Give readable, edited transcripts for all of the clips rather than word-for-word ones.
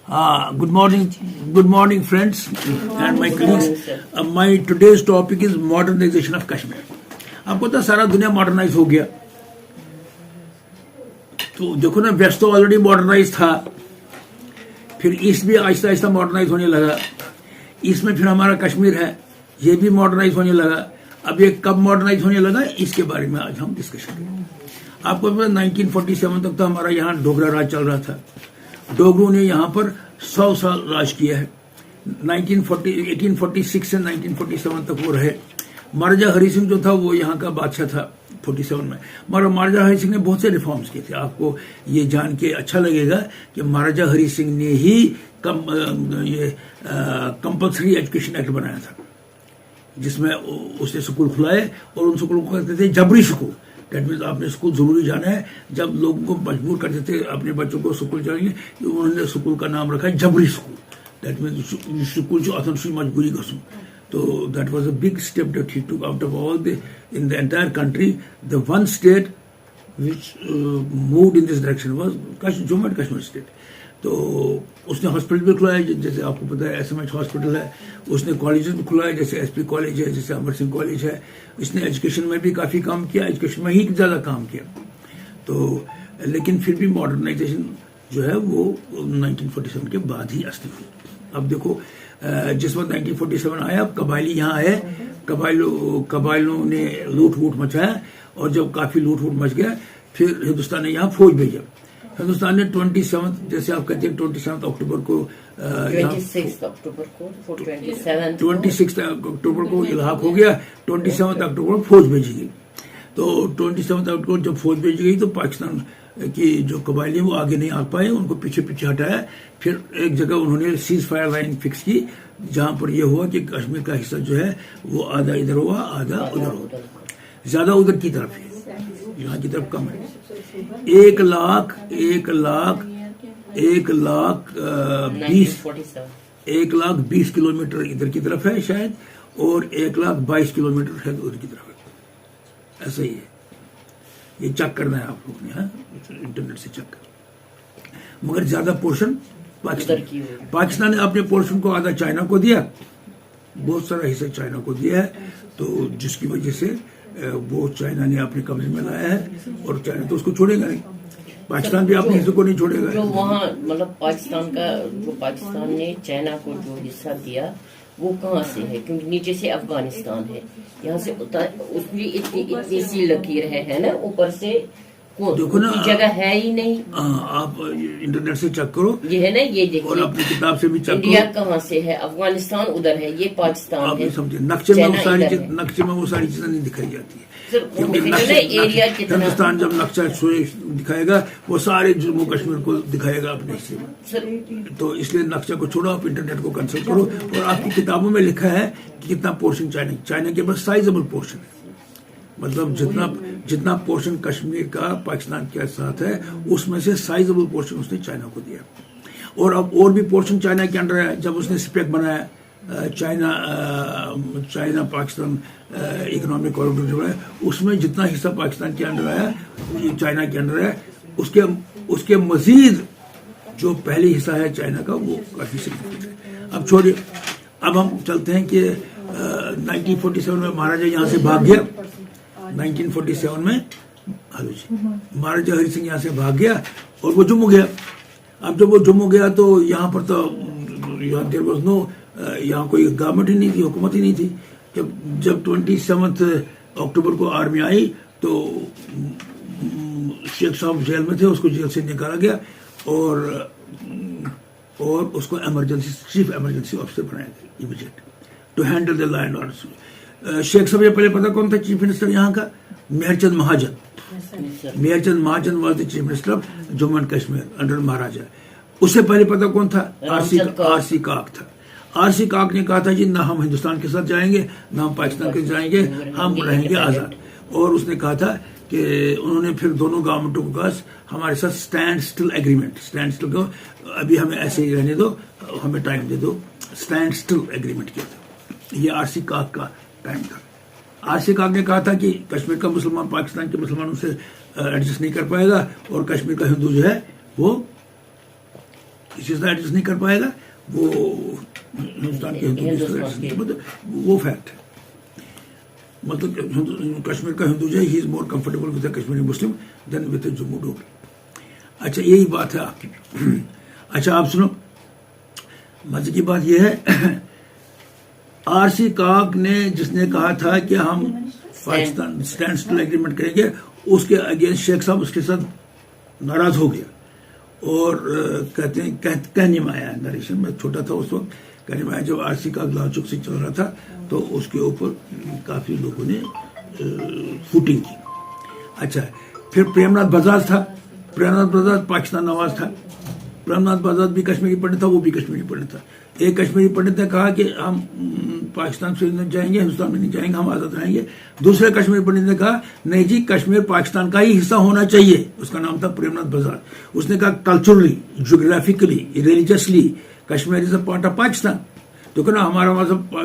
Good morning, friends and my colleagues. My today's topic is modernization of Kashmir. आपको पता सारा दुनिया modernise हो गया, तो देखो ना, वेस्ट तो ऑलरेडी मॉडर्नाइज था, फिर ईस्ट भी आहिस्ता आहिस्ता मॉडर्नाइज होने लगा, ईस्ट में फिर हमारा कश्मीर है, ये भी मॉडर्नाइज होने लगा. अब ये कब मॉडर्नाइज होने लगा, इसके बारे में आज हम डिस्कशन करेंगे. आपको पता 1947 तक तो हमारा यहाँ डोगरा राज चल रहा था. डोगरों ने यहाँ पर 100 साल राज किया है. 1846 से 1947 तक वो रहे. महाराजा हरि सिंह जो था वो यहाँ का बादशाह था 47 में. मगर महाराजा हरि सिंह ने बहुत से रिफॉर्म्स किए थे. आपको ये जान के अच्छा लगेगा कि महाराजा हरि सिंह ने ही कंपल्सरी एजुकेशन एक्ट बनाया था, जिसमें उसने स्कूल खुलाए और उन स्कूलों को कहते थे जबरी स्कूल. डेट मीन्स आपने स्कूल जरूरी जाना है. जब लोगों को मजबूर करते थे अपने बच्चों को स्कूल जाएंगे, तो उन्होंने स्कूल का नाम रखा है जबरी स्कूल. डेट मीन्स स्कूल जो अथन मजबूरी गसुन. तो that was a big step that he took out of all the in the entire country. The one state which moved in this direction was Jammu and Kashmir state. तो उसने hospital भी खुलाया, जैसे आपको पता है SMH हॉस्पिटल है. उसने कॉलेजेस भी खुलाए, जैसे SP कॉलेज है, जैसे अमर सिंह कॉलेज है. इसने एजुकेशन में भी काफ़ी काम किया, एजुकेशन में ही ज़्यादा काम किया. तो लेकिन फिर भी मॉडर्नाइजेशन जो है वो 1947 के बाद ही अस्तित्व हुई. अब देखो, जिस वक्त 1947 आया, कबायली यहाँ आए, कबायलों ने लूट वूट मचाया, और जब काफ़ी लूट वूट मच गया, फिर हिंदुस्तान ने यहाँ फौज भेजा. हिंदुस्तान ने 27 जैसे आप कहते हैं 27 अक्टूबर को 26 अक्टूबर को इलाहाक हो गया. 27 अक्टूबर को फौज भेजी गई. तो 27 अक्टूबर जब फौज भेजी गई तो पाकिस्तान की जो कबायली वो आगे नहीं आ पाए, उनको पीछे पीछे हटाया. फिर एक जगह उन्होंने सीज फायर लाइन फिक्स की, जहां पर यह हुआ कि कश्मीर का हिस्सा जो है वो आधा इधर हुआ, आधा उधर हुआ. ज्यादा उधर की तरफ है, यहाँ की तरफ कम है. 1 लाख 20 किलोमीटर इधर की तरफ है शायद, और 1,22,000 किलोमीटर शायद उधर की तरफ है. ऐसा ही है. ये चेक करना है आप लोगों ने, इंटरनेट से चेक कर. मगर ज्यादा पोर्शन पाकिस्तान ने अपने पोर्शन को आधा चाइना को दिया, बहुत सारा हिस्सा चाइना को दिया है. तो जिसकी वजह से वो चाइना ने अपने कब्जे में लाया है, और चाइना तो उसको छोड़ेगा नहीं. पाकिस्तान भी अपने हिस्से को नहीं छोड़ेगा. जो वहाँ मतलब पाकिस्तान ने चाइना को जो हिस्सा दिया वो कहाँ से है, क्योंकि नीचे से अफगानिस्तान है, यहाँ से उसमें इतनी सी लकीर है ना, ऊपर से देखो ना, जगह है ही नहीं. आप इंटरनेट से चेक करो, ये है ना, ये देखिए, और अपनी किताब से भी चेक करो. इंडिया कहाँ से है, अफगानिस्तान उधर है, ये पाकिस्तान आप है. समझे, नक्शे में वो सारी चीजें नहीं दिखाई जाती है. हिंदुस्तान जब नक्शा दिखाएगा वो सारे जम्मू कश्मीर को दिखाएगा अपने हिस्से में. तो इसलिए नक्शा को छोड़ो, आप इंटरनेट को कंसल्ट करो, और आपकी किताबों में लिखा है कि कितना पोर्शन चाइना के पास साइजेबल पोर्शन है. मतलब जितना पोर्शन कश्मीर का पाकिस्तान के साथ है, उसमें से साइजेबल पोर्शन उसने चाइना को दिया. और अब और भी पोर्शन चाइना के अंडर है. जब उसने स्पेक बनाया चाइना पाकिस्तान इकोनॉमिक कॉरिडोर जो है, उसमें जितना हिस्सा पाकिस्तान के अंडर आया, चाइना के अंडर है, उसके मजीद जो पहले हिस्सा है चाइना का, वो काफी सिग्निफिकेंट है. अब छोड़िए, अब हम चलते हैं कि 1947 में महाराजा यहाँ से भाग गया. 1947 में महाराजा हरि सिंह यहाँ से भाग गया और वो जम्मू गया. अब जब वो जम्मू गया तो यहाँ पर तो देयर वाज नो, यहाँ कोई गवर्नमेंट ही नहीं थी, हुकूमत ही नहीं थी. जब 27 अक्टूबर को आर्मी आई तो शेख साहब जेल में थे, उसको जेल से निकाला गया और उसको चीफ इमरजेंसी ऑफिसर बनाया गया, immediate, to handle the law and order. Sheikh साहब, ये पहले पता कौन था चीफ मिनिस्टर यहाँ का? Mehr Chand Mahajan. Mehr Chand Mahajan was the chief minister of Jammu and Kashmir under Maharaja. उससे पहले पता कौन था? RC काक था. RC काक ने कहा था जी, ना हम हिंदुस्तान के साथ जाएंगे, ना हम पाकिस्तान के जाएंगे, हम रहेंगे आजाद. और उसने कहा था कि उन्होंने फिर दोनों गवर्नमेंटों के पास हमारे साथ stand still agreement, stand still को अभी हमें ऐसे ही रहने दो, हमें टाइम दे दो, स्टैंड स्टिल एग्रीमेंट किया था. ये RC काक का टाइम था. RC काक ने कहा था कि कश्मीर का मुसलमान पाकिस्तान के मुसलमानों से एडजस्ट नहीं कर पाएगा, और कश्मीर का हिंदू जो है वो چیز ایڈجسٹ نہیں کر پائے گا وہ ہندوستان کے مطلب وہ فیکٹ ہے. مطلب کشمیر کا ہندو جو ہے ہی is more comfortable with a Kashmiri Muslim than with a Jammu Dogri. اچھا یہی بات ہے آپ کی. اچھا آپ سنو, مزے کی بات یہ ہے RC کاک نے جس نے کہا تھا کہ ہم پاکستان اسٹینڈ اسٹل ایگریمنٹ کریں گے, اس کے اگینسٹ شیخ صاحب اس کے ساتھ ناراض ہو گیا اور کہتے ہیں کہنے میں آیا, نریشن میں چھوٹا تھا اس وقت, کہنے میں آیا جب RC کاک لال چوک سے چل رہا تھا تو اس کے اوپر کافی لوگوں نے فوٹنگ کی. اچھا پھر پریم ناتھ بجاج تھا, پریم ناتھ بجاج پاکستان نواز تھا. پریم ناتھ بجاج بھی کشمیری پنڈت تھا, وہ بھی کشمیری پنڈت تھا. ایک کشمیری پنڈت نے کہا کہ ہم پاکستان سے نہیں جائیں گے, ہندوستان میں نہیں جائیں گے, ہم آزاد رہیں گے. دوسرے کشمیری پنڈت نے کہا نہیں جی کشمیر پاکستان کا ہی حصہ ہونا چاہیے. اس کا نام تھا پریم ناتھ بجاج. اس نے کہا culturally, geographically, religiously Kashmir is a part of Pakistan. تو کہ نا ہمارا مذہب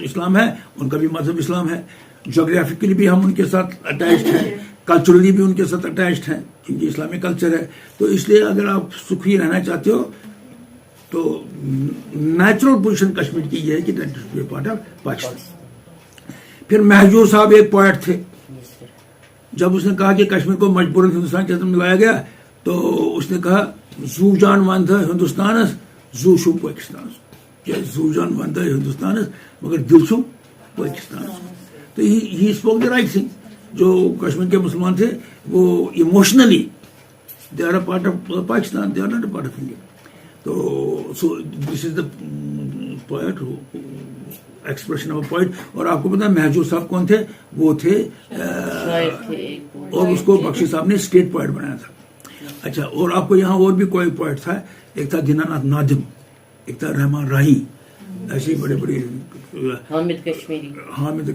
اسلام ہے, ان کا بھی مذہب اسلام ہے. جغرافیکلی بھی ہم ان کے ساتھ اٹیچڈ ہیں, کلچرلی بھی ان کے ساتھ اٹیچڈ ہیں کیونکہ اسلامی کلچر ہے. تو اس لیے اگر آپ سکھی رہنا چاہتے ہو تو نیچرل پوزیشن کشمیر کی یہ ہے کہ that is part of Pakistan. پھر مہجور صاحب ایک پوئٹ تھے, جب اس نے کہا کہ کشمیر کو مجبوراً ہندوستان کے اندر ملایا گیا تو اس نے کہا زو جان وانتا ہندوستان زو شو پاکستان. زو جان وانتا ہندوستان مگر دل چھو پاکستان. تو ہی اسپوک دی رائٹ تھنگ. جو کشمیر کے مسلمان تھے وہ emotionally they are a part of Pakistan, they are not a part of India. تو so this is the poet expression of a poet. اور آپ کو پتا مہجور صاحب کون تھے؟ وہ تھے اور اس کو بخشی صاحب نے اسٹیٹ پوئٹ بنایا تھا. اچھا اور آپ کو یہاں اور بھی کوئی پوئٹ تھا, ایک تھا دینا ناتھ نادم, ایک تھا رحمان راہی, ایسے بڑے بڑے حامد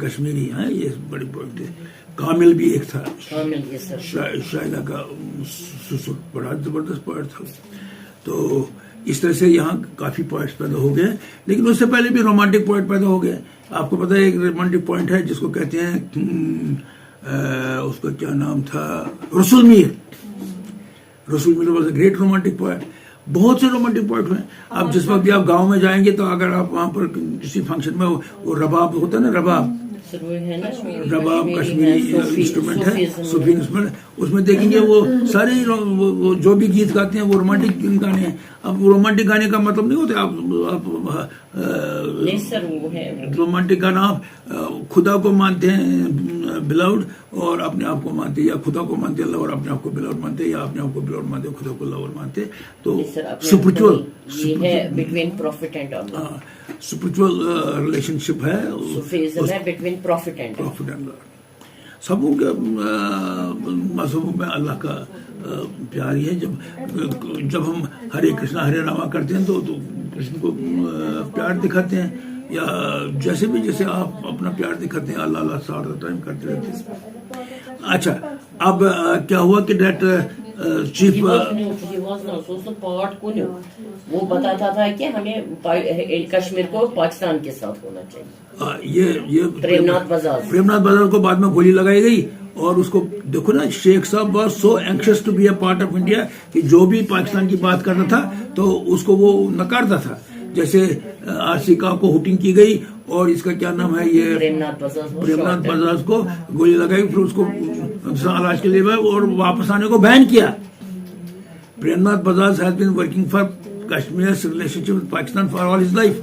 کشمیری ہیں, یہ بڑے پوئٹ تھے. کامل بھی ایک تھا, شاہدہ کا سسر, بڑا زبردست پوئٹ تھا. تو اس طرح سے یہاں کافی پوائنٹس پیدا ہو گئے, لیکن اس سے پہلے بھی رومانٹک پوائنٹ پیدا ہو گئے. آپ کو پتا ہے ایک رومانٹک پوائنٹ ہے جس کو کہتے ہیں اس کا کیا نام تھا, Rasul Mir. Rasul Mir was a great romantic poet. بہت سے رومانٹک پوائٹ ہیں. آپ جس وقت بھی آپ گاؤں میں جائیں گے تو اگر آپ وہاں پر کسی فنکشن میں وہ رباب ہوتا ہے نا, رباب کشمیری انسٹرومنٹ ہے, صوفی انسٹرومنٹ. اس میں دیکھیں گے وہ سارے وہ جو بھی گیت گاتے ہیں وہ رومانٹک گانے ہیں. اب رومانٹک گانے کا مطلب نہیں ہوتا آپ رومانٹک گانا آپ خدا کو مانتے ہیں بلاؤڈ اور اپنے آپ کو مانتے ہیں, یا خدا کو مانتے ہیں اور اپنے آپ کو بلاؤڈ مانتے ہیں, یا اپنے آپ کو بلاؤڈ مانتے ہیں خدا کو لور مانتے ہیں. تو اسپرچل ریلیشن شپ ہے بٹوین پروفٹ اینڈ لارڈ. سبوں کے مذہبوں میں اللہ کا پیار ہی ہے. جب ہم ہرے کرشنا ہرے راما کرتے ہیں تو کرشن کو پیار دکھاتے ہیں, یا جیسے بھی جیسے آپ اپنا پیار دکھاتے ہیں اللہ اللہ سارا ٹائم کرتے رہتے ہیں. اچھا اب کیا ہوا کہ ڈیٹ چیف وہ بتاتا تھا کہ ہمیں کشمیر کو پاکستان کے ساتھ ہونا چاہیے. یہ پریم ناتھ بجاج کو بعد میں گولی لگائی گئی. اور اس کو دیکھو نا, شیخ صاحب was so anxious to be a part of India کہ جو بھی پاکستان کی بات کرنا تھا تو اس کو وہ نکارتا تھا. جیسے RC کاک کو ہوٹنگ کی گئی اور اس کا کیا نام ہے یہ پریم ناتھ بجاج کو گولی لگائی, پھر اس کو علاج کے لیے اور واپس آنے کو بین کیا. Prem Nath Bajaj has been working for Kashmir relation ship with Pakistan for all his life.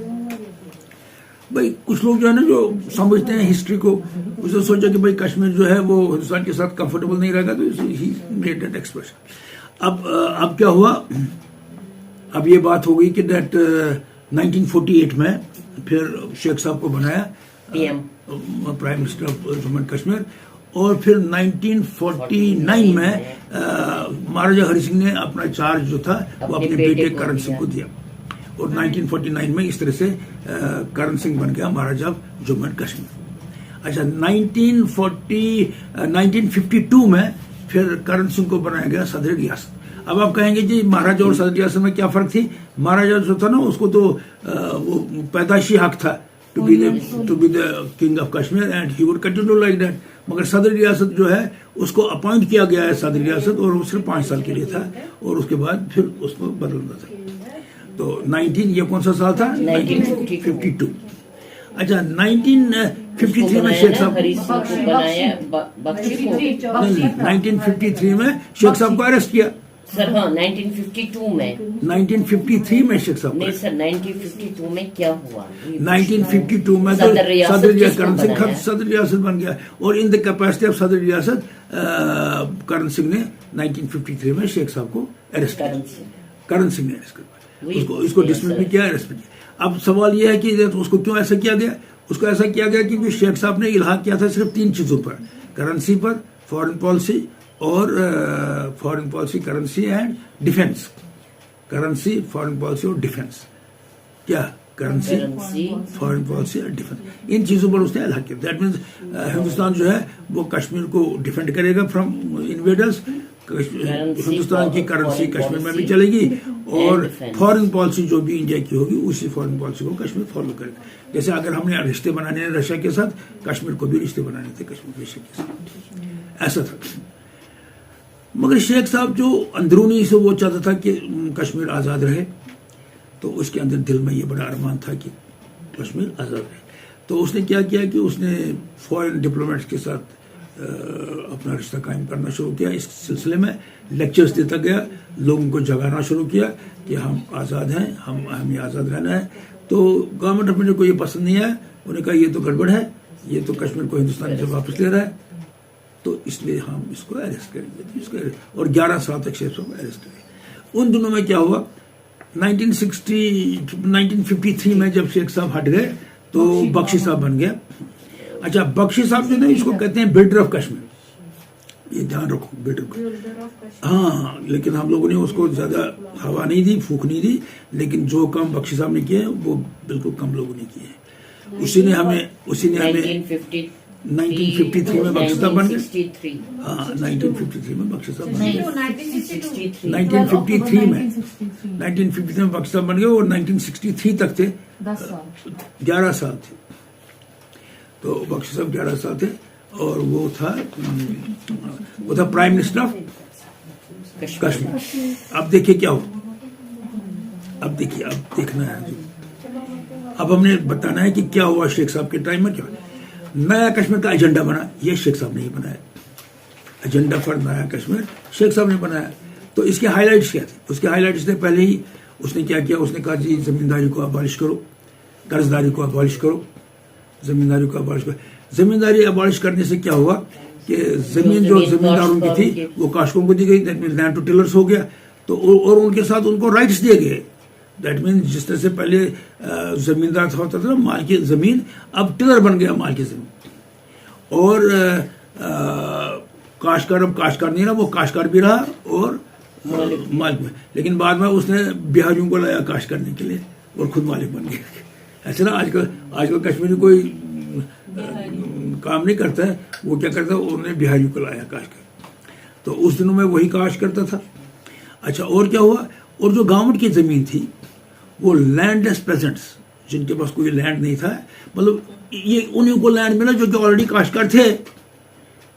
بھائی کچھ لوگ جو ہے نا جو سمجھتے ہیں ہسٹری کو, اسے سوچا کہ بھائی کشمیر جو ہے وہ ہندوستان کے ساتھ کمفرٹیبل نہیں رہے گا, تو ہی میڈ دیٹ ایکسپریشن. اب کیا ہوا, اب یہ بات ہو گئی کہ دیٹ 1948 میں پھر شیخ صاحب کو بنایا prime minister of Jammu and Kashmir. اور پھر 1949 میں مہاراجا ہری سنگھ نے اپنا چارج جو تھا وہ اپنے بیٹے کرن سنگھ کو دیا, اور 1949 میں اس طرح سے کرن سنگھ بن گیا مہاراجا آف جموں اینڈ کشمیر. اچھا 1952 میں پھر کرن سنگھ کو بنایا گیا صدر ریاست. اب آپ کہیں گے جی مہاراجا اور صدر ریاست میں کیا فرق تھی؟ مہاراجا جو تھا نا اس کو تو وہ پیدائشی حق تھا to be the king of Kashmir and he would continue like that. مگر صدر ریاست جو ہے اس کو اپوائنٹ کیا گیا ہے صدر ریاست, اور وہ صرف 5 سال کے لیے تھا, اور اس کے بعد پھر اس کو بدلنا تھا. تو 19 یہ کون سا سال تھا؟ 1952. اچھا 1953 میں شیخ صاحب 1953 میں شیخ صاحب کو اریسٹ کیا سر. ہاں 1952 میں 1953 میں شیخ صاحب نہیں سر 1952 میں کیا ہوا؟ 1952 میں تو صدر ریاست بن گیا اور ان دا کیپیسٹی آف صدر ریاست کرن سنگھ نے 1953 میں شیخ صاحب کو اریسٹ کیا. کرن سنگھ نے اریسٹ کیا, اس کو ڈسمس بھی کیا, اریسٹ بھی کیا. اب سوال یہ ہے کہ اس کو کیوں ایسا کیا گیا؟ اس کو ایسا کیا گیا کیونکہ شیخ صاحب نے الحاق کیا تھا صرف 3 چیزوں پر, کرنسی پر, فارن پالیسی اور foreign policy, currency and defence. Currency, foreign policy اور ڈیفینس. کیا کرنسی, فارن پالیسی اور ڈیفینس, ان چیزوں پر اس نے الحاق کیا. دیٹ مینس ہندوستان جو ہے وہ کشمیر کو ڈیفینڈ کرے گا فرام انویڈرز. ہندوستان کی کرنسی کشمیر میں بھی چلے گی اور فارن پالیسی جو بھی انڈیا کی ہوگی اسی فارن پالیسی کو کشمیر فالو کرے گا. جیسے اگر ہم نے رشتے بنانے ہیں رشیا کے ساتھ, کشمیر کو بھی رشتے بنانے تھے کشمیر رشیا کے ساتھ, ایسا تھا. مگر شیخ صاحب جو اندرونی سے وہ چاہتا تھا کہ کشمیر آزاد رہے, تو اس کے اندر دل میں یہ بڑا ارمان تھا کہ کشمیر آزاد رہے. تو اس نے کیا کیا کہ اس نے فارن ڈپلومیٹس کے ساتھ اپنا رشتہ قائم کرنا شروع کیا. اس سلسلے میں لیکچرز دیتا گیا, لوگوں کو جگانا شروع کیا کہ ہم آزاد ہیں, ہمیں آزاد رہنا ہے. تو گورنمنٹ آف انڈیا کو یہ پسند نہیں آیا, انہوں نے کہا یہ تو گڑبڑ ہے, یہ تو کشمیر کو ہندوستان سے واپس لے رہا ہے, تو اس لیے ہم اس کو اریسٹ کریں گے. اور 11 سال تک شیخ صاحب اریسٹ کرے. ان دنوں میں کیا ہوا, 1953 میں جب شیخ صاحب ہٹ گئے تو بخشی صاحب بن گیا. اچھا بخشی صاحب جو نا اس کو کہتے ہیں بلڈر آف کشمیر, یہ دھیان رکھو, بلڈر. ہاں لیکن ہم لوگوں نے اس کو زیادہ ہوا نہیں دی, پھونک نہیں دی, لیکن جو کام بخشی صاحب نے کیے وہ بالکل کم لوگوں نے کیے. اسی نے ہمیں 1953 میں بخشی صاحب بن گئے. ہاں 1953 میں بخشی صاحب بن گئے. 1953 میں بخشی صاحب بن گئے اور 1963 تک تھے, 11 سال تھے. تو بخشی صاحب 11 سال تھے اور وہ تھا پرائم منسٹر آف کشمیر. اب دیکھیے کیا ہو, اب دیکھیے, اب دیکھنا ہے, اب ہم نے بتانا ہے کہ کیا ہوا شیخ صاحب کے ٹائم میں. کیا نیا کشمیر کا ایجنڈا بنا, یہ شیخ صاحب نے ہی بنایا. ایجنڈا فار نیا کشمیر شیخ صاحب نے بنایا. تو اس کے ہائی لائٹس کیا تھے؟ اس کے ہائی لائٹس نے پہلے ہی اس نے کیا کیا, اس نے کہا جی زمینداری کو ابالش کرو, قرضداری کو ابالش کرو, زمینداری کو ابالش کرو. زمینداری ابالش کرنے سے کیا ہوا کہ زمین جو زمینداروں کی تھی وہ کاشتکاروں کو دی گئی, that means land to tillers ہو گیا. تو اور ان کے ساتھ ان کو رائٹس دیے گئے. دیٹ مینس جس طرح سے پہلے زمیندار ہوتا تھا مال کی زمین, اب ٹیلر بن گیا مال کی زمین. اور کاشتکار اب کاشتکار نہیں رہا, وہ کاشتکار بھی رہا اور مالک میں. لیکن بعد میں اس نے بہاریوں کو لایا کاشت کرنے کے لیے اور خود مالک بن گیا. ایسے نا آج کل کشمیری کوئی کام نہیں کرتا ہے, وہ کیا کرتا ہے, انہوں نے بہاریوں کو لایا کاشت کر. تو اس دنوں میں وہی کاشت کرتا تھا. اچھا اور کیا ہوا, اور جو گورنمنٹ کی زمین تھی وہ لینڈ لیس پیزنٹس, جن کے پاس کوئی لینڈ نہیں تھا, مطلب یہ انہیں کو لینڈ ملا جو کہ آلریڈی کاشتکار تھے.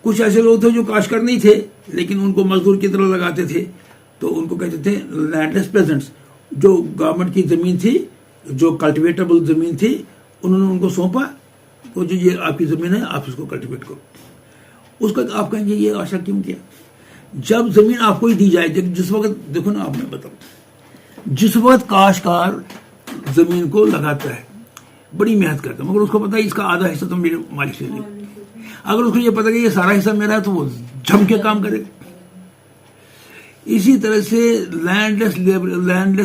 کچھ ایسے لوگ تھے جو کاشتکار نہیں تھے لیکن ان کو مزدور کی طرح لگاتے تھے, تو ان کو کہتے تھے لینڈ لیس پیزنٹس. جو گورنمنٹ کی زمین تھی, جو کلٹیویٹیبل زمین تھی, انہوں نے ان کو سونپا تو جو یہ آپ کی زمین ہے آپ اس کو کلٹیویٹ کرو. اس کا آپ کہیں گے یہ آشا کیوں کیا؟ جب زمین آپ کو ہی دی جائے, جس وقت دیکھو نا, آپ نے بتاؤ, جس وقت کاشتکار زمین کو لگاتا ہے بڑی محنت کرتا ہے, مگر اس کو پتا ہے اس کا آدھا حصہ تو میرے مالک سے لے. اگر اس کو یہ پتا کہ یہ سارا حصہ میرا ہے تو وہ جم کے کام کرے گا. اسی طرح سے لینڈ لیس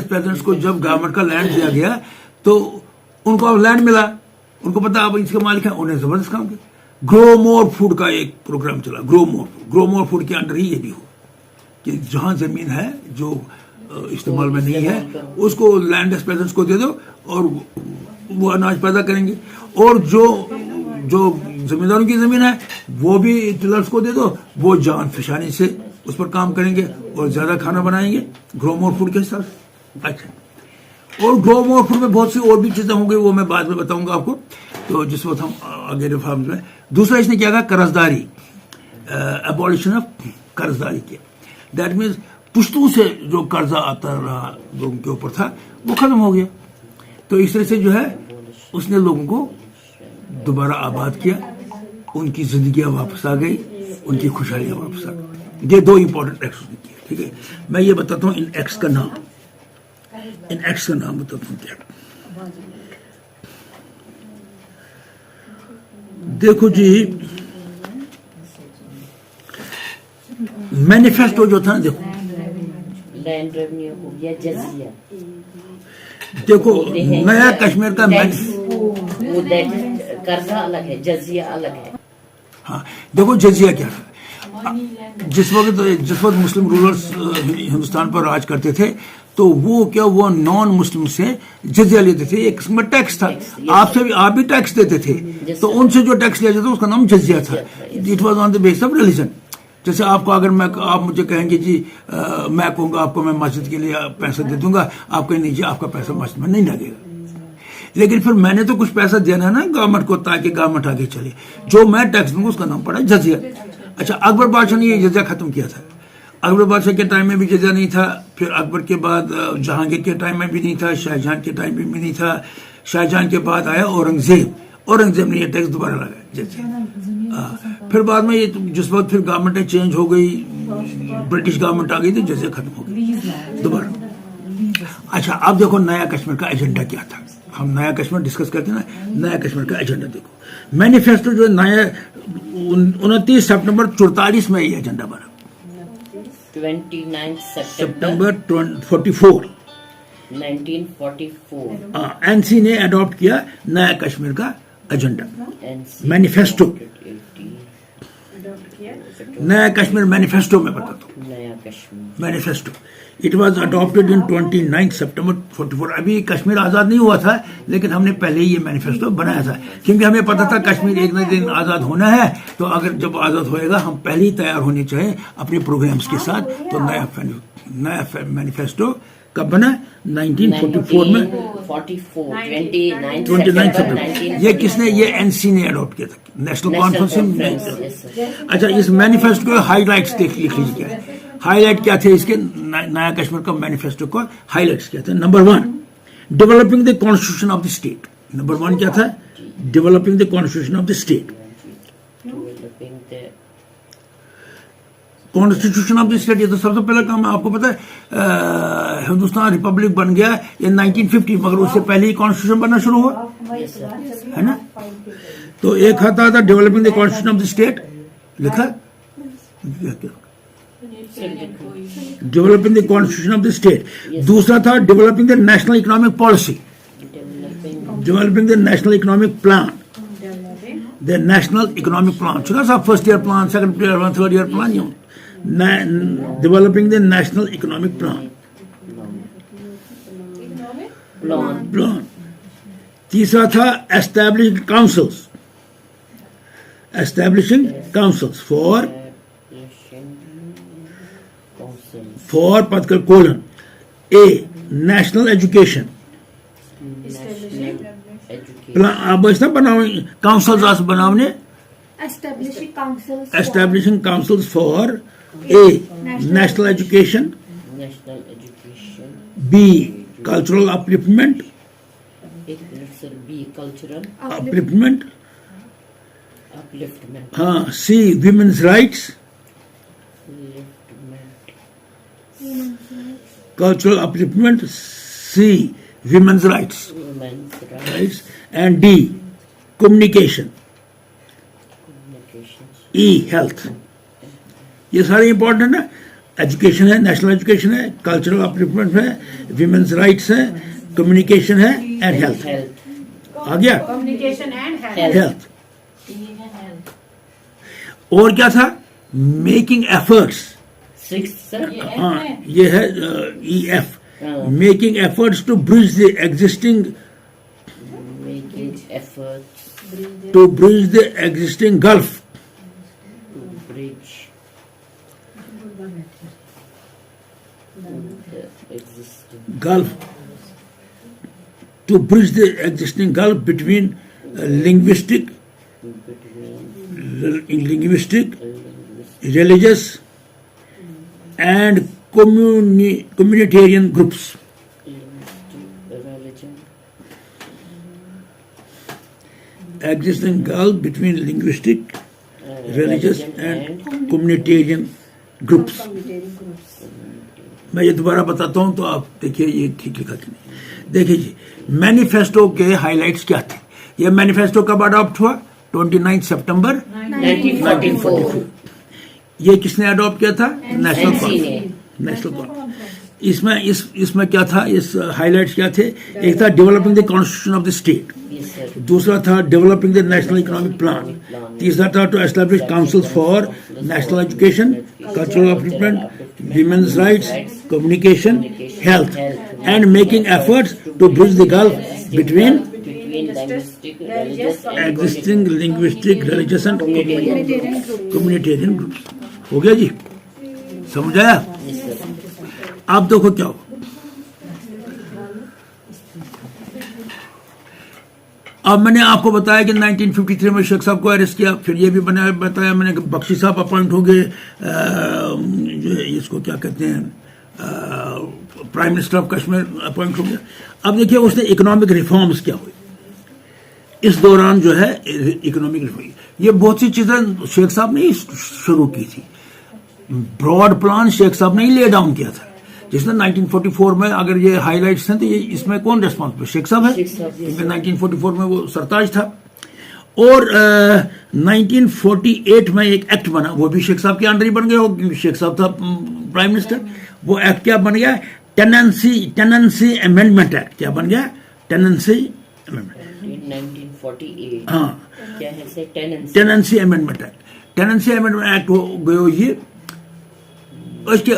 پیزنٹس کو جب گورنمنٹ کا لینڈ دیا گیا تو ان کو اب لینڈ ملا, ان کو پتا اب اس کے مالک ہیں, انہیں زبردست کام کیا. گرو مور فوڈ کا ایک پروگرام چلا, گرو مور فوڈ کے انڈر ہی یہ بھی ہو کہ جہاں زمین ہے جو استعمال میں نہیں ہے اس کو لینڈ لیس پیزنٹس کو دے دو اور وہ اناج پیدا کریں گے, اور جو زمینداروں کی زمین ہے وہ بھی ٹیلرز کو دے دو, وہ جان فشانی سے اس پر کام کریں گے اور زیادہ کھانا بنائیں گے گرو مور فوڈ کے حساب سے. اچھا, اور گرو مور فوڈ میں بہت سی اور بھی چیزیں ہوں گی, وہ میں بعد میں بتاؤں گا آپ کو, تو جس وقت ہم آگے ریفارمز میں. دوسرا اس نے کیا کہا, قرضداری, ابولیشن آف قرضداری کیا. دیٹ مینس पुश्तों से जो कर्जा आता रहा लोगों के ऊपर था वो खत्म हो गया। तो इस तरह से जो है उसने लोगों को दोबारा आबाद किया, उनकी जिंदगियां वापस आ गई, उनकी खुशहालियां वापस आ गई। ये दो इंपॉर्टेंट एक्ट्स उसने किए। ठीक है, मैं ये बताता हूँ इन एक्ट्स का नाम, बताता हूँ क्या। देखो जी, मैनिफेस्टो जो था ना, देखो लैंड रेवेन्यू हो गया, जजिया, देखो नया कश्मीर का वो कर्जा अलग है, जजिया अलग है। हाँ, देखो जजिया क्या है। जिस वक्त मुस्लिम रूलर्स हिंदुस्तान पर राज करते थे तो वो नॉन मुस्लिम से जजिया लेते थे, एक किस्म का टैक्स था। आप भी टैक्स देते थे, तो उनसे जो टैक्स लिया जाता था उसका नाम जजिया था। It was on the base of religion. जैसे आपको अगर आप मुझे कहेंगे जी मैं कहूँगा आपको मैं मस्जिद के लिए पैसा दे दूंगा, आप कहेंगे जी आपका पैसा मस्जिद में नहीं लगेगा, लेकिन फिर मैंने तो कुछ पैसा देना है ना गवर्नमेंट को ताकि गवर्नमेंट आगे चले। जो मैं टैक्स दूंगा उसका नाम पड़ा जजिया। अच्छा, अकबर बादशाह ने ये जजिया खत्म किया था। अकबर बादशाह के टाइम में भी जजिया नहीं था, फिर अकबर के बाद जहांगीर के टाइम में भी नहीं था, शाहजहां के टाइम में भी नहीं था, शाहजहां के बाद आया औरंगजेब ने ये टैक्स दोबारा लगाया जजिया। फिर बाद में ये जिस वक्त फिर गवर्नमेंट चेंज हो गई, ब्रिटिश गवर्नमेंट आ गई तो जजिया खत्म हो गई दोबारा। अच्छा, अब देखो नया कश्मीर का एजेंडा क्या था। हम नया कश्मीर डिस्कस करते हैं ना, नया कश्मीर का एजेंडा देखो। मैनिफेस्टो जो नया 29 सितंबर 44 में ये एजेंडा बना, 29 सितंबर 44 1944 एनसी ने अडॉप्ट किया नया कश्मीर का एजेंडा, मैनिफेस्टो। नया कश्मीर मैनिफेस्टो में बताता हूँ, नया Kashmir manifesto. It was adopted in 29 सितंबर 44। अभी कश्मीर आजाद नहीं हुआ था, लेकिन हमने पहले ही ये मैनिफेस्टो बनाया था, क्योंकि हमें पता था कश्मीर एक न दिन आजाद होना है। तो अगर जब आजाद होएगा हम पहले ही तैयार होने चाहिए अपने प्रोग्राम्स के साथ। तो नया मैनिफेस्टो कब बना? 1944 में, 29 सितंबर। ये किसने? ये एनसी ने अडॉप्ट किया था, नेशनल कॉन्फ्रेंस। अच्छा, इस मैनिफेस्टो के हाईलाइट्स लिख लीजिए क्या है। हाईलाइट क्या थे इसके? नया कश्मीर का मैनिफेस्टो को हाईलाइट्स क्या थे? Number 1, developing the constitution of the state. Number 1 क्या था? Developing the constitution of the state. Constitution of the state, ये तो सबसे पहला काम है। आपको पता है हिंदुस्तान रिपब्लिक बन गया in 1950, मगर उससे पहले ही कॉन्स्टिट्यूशन बनना शुरू हुआ, है ना। तो एक आता था developing the constitution of the state, लिखा developing the constitution of the state. दूसरा था developing the national economic policy, developing the national economic plan, the national economic plan. चुना साहब, first year plan, second year plan, third year plan, यूं developing the national economic plan. तीसरा था establishing councils for पदकल कोलन a national education अब इस बनाओ काउंसिल्स बनावने establishing councils for A, national education, B, cultural upliftment, C, women's rights, cultural upliftment, C, women's rights, and D, communication, E, health। ये सारे इंपॉर्टेंट है। एजुकेशन है, नेशनल एजुकेशन है, कल्चरल अपलिफ्टमेंट है, विमेन्स राइट्स है, communication है and health. आ गया कम्युनिकेशन एंड हेल्थ। और क्या था? Making efforts. हाँ, ये है EF, making efforts to bridge the existing gulf, to bridge the existing gulf between linguistic, religious, and communitarian groups. Religion. Existing gulf between linguistic, religious and communitarian groups. मैं ये दोबारा बताता हूं तो आप देखिए ये ठीक लिखा कि नहीं. देखिए जी, मैनिफेस्टो के हाइलाइट्स क्या थे. ये मैनिफेस्टो कब अडॉप्ट हुआ? 29 सितंबर 1944. ये किसने अडॉप्ट किया था? नेशनल NC ने. कॉन्फ्रेंस. इसमें क्या था? इस हाइलाइट्स क्या थे? एक था developing the constitution of the state, Yes, sir. दूसरा था developing the national economic plan, तीसरा था to establish council for national education, cultural upliftment, women's rights, communication, health and making efforts to bridge the gulf between Between linguistic, religious and existing linguistic, religious and communitarian groups. हो गया जी, समझ आया? Yes, sir. आप देखो क्या हो. अब मैंने आपको बताया कि 1953 में शेख साहब को अरेस्ट किया. फिर ये भी बताया मैंने कि बख्शी साहब अपॉइंट हो गए, इसको क्या कहते हैं, prime minister of Kashmir appoint हो गया. अब देखिए उसने इकोनॉमिक रिफॉर्म्स क्या हुए इस दौरान जो है. इकोनॉमिक रिफॉर्म, ये बहुत सी चीजें शेख साहब ने ही शुरू की थी. ब्रॉड प्लान शेख साहब ने ही ले डाउन किया था, जिसने 1944 में, अगर ये हाइलाइट्स हैं तो ये इसमें कौन रेस्पॉन्सिबल? शेख साहब है, क्योंकि 1944 में वो सरताज था. और 1948 में एक एक्ट बना, वो भी शेख साहब के अंडर ही बन गया, क्योंकि शेख साहब था प्राइम मिनिस्टर. वो एक्ट क्या बन गया? Tenancy amendment act. क्या बन गया? Tenancy amendment. 1948. हाँ, क्या है से tenancy. Tenancy amendment act. Tenancy amendment act हो गयो ये. उसके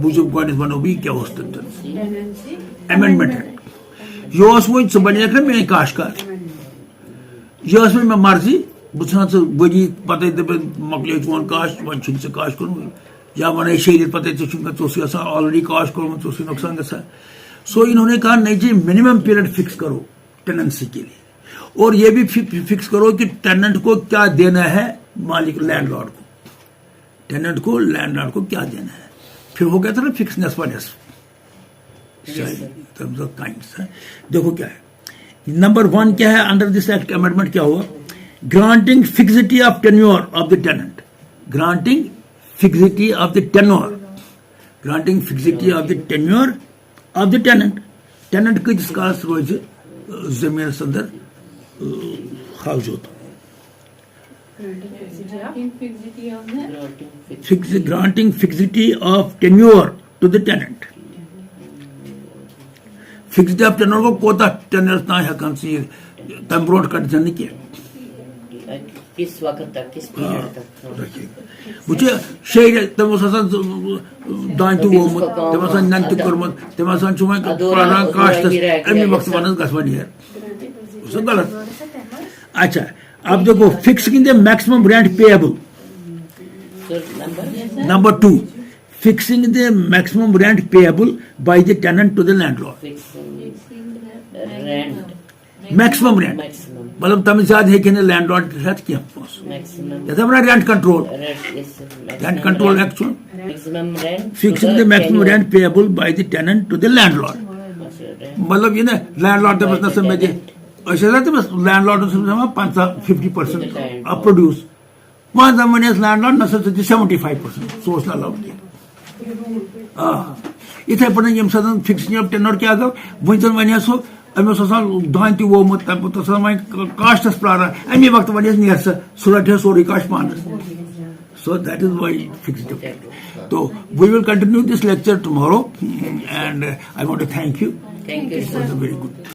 बुजुर्ग गॉडनेस बनो भी क्या होता है अमेंडमेंट एक्ट. यो वो बने मैं काशकार, यह मैं मर्जी बुझान बड़ी पते मकल चोन काश वन काश कर, या वन शहीद पते ऑलरेडी काश कर नुकसान गा. सो इन्होंने कहा नहीं जी, मिनिमम पीरियड फिक्स करो टेनेंसी के लिए, और ये भी फिक्स करो कि टेनेंट को क्या देना है मालिक लैंडलॉर्ड को. टेनेंट को लैंडलॉर्ड को क्या देना है. फिर हो गया था ना फिक्सनेस पर काइंड्स. देखो क्या है. नंबर 1 क्या है अंडर दिस एक्ट अमेंडमेंट? क्या हुआ? Granting fixity of tenure of the tenant. Granting fixity of the tenure. Granting fixity of the tenure of the tenant. Tenant किस काल रोज जमीन अंदर हाउस होता. Granting fixity of tenure to the tenant. Fixity of tenure को कोता tenure ना है कौन सी तम ब्रोड कर जाने की. किस वक्त तक, किस पीरियड तक. मुझे शेर तम उसासा दान तो वो तम उसासा नंत कर्म तम उसासा चुमा प्राणा कास्ट एमी वक्त बनस गसवानी है. उसे गलत. अच्छा, अब देखो fixing the maximum rent payable. Number 2, fixing the maximum rent payable by the tenant to the landlord. Rent. Maximum rent. मतलब तम ज्यादा है कि नहीं लैंडलॉर्ड के साथ क्या पहुंच. जैसे हमारा rent control. Rent control actual. Fixing the maximum rent payable by the tenant to the landlord. मतलब ये ना लैंडलॉर्ड तो बस न समझे. ऐसे रहते बस लैंडलॉर्ड तो समझे 50% अब प्रोड्यूस. वहां जमाने लैंडलॉर्ड न समझे 75% सोचना लाभ किया. इथे पड़े यम सदन फिक्सिंग ऑफ टेन्योर क्या था. वंचन वने सो अमे सो दान ती वोमुत तब तो समय कास्टस प्रारा अमे वक्त वने नियर सुलटे सोरी कास्ट पानस. So that is why fixed up. So we will continue this lecture tomorrow, and I want to thank you. Thank you, It was a very good.